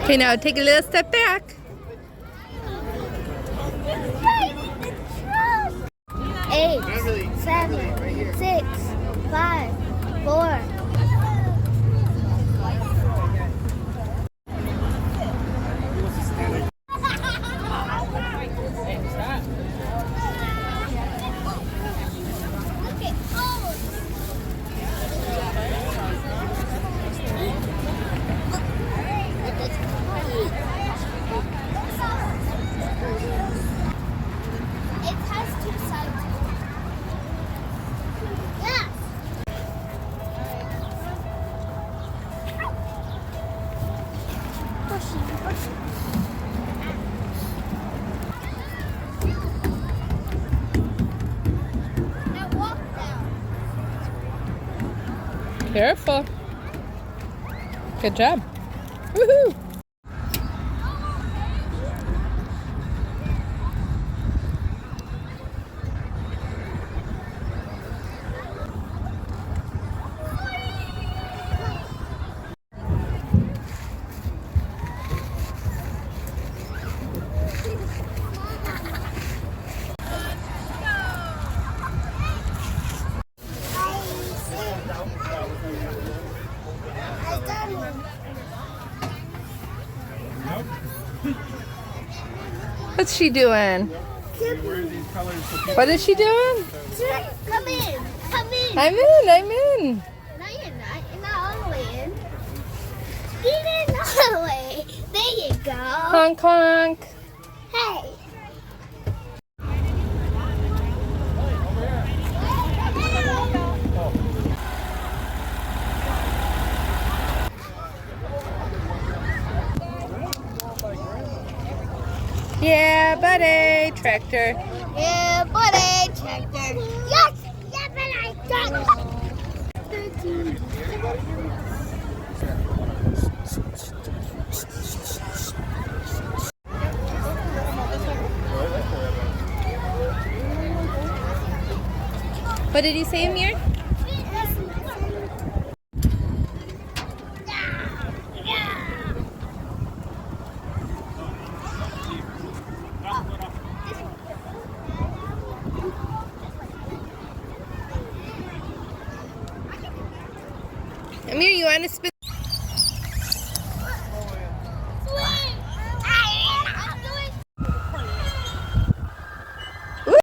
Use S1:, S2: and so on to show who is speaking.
S1: Okay, now take a little step back.
S2: 8, 7, 6, 5, 4. It has 2 sides. Yes. Now walk down.
S1: Careful. Good job. Woohoo! What's she doing? What is she doing?
S2: Come in. Come in.
S1: I'm in.
S2: No, you're not. You're not all the way in. Get in all the way. There you go.
S1: Honk honk.
S2: Hey.
S1: Yeah, buddy. Tractor.
S2: Yeah, buddy. Tractor. Yes. Yeah, buddy. Tractor. 13.
S1: What did you say, Amir? Amir, you want to spin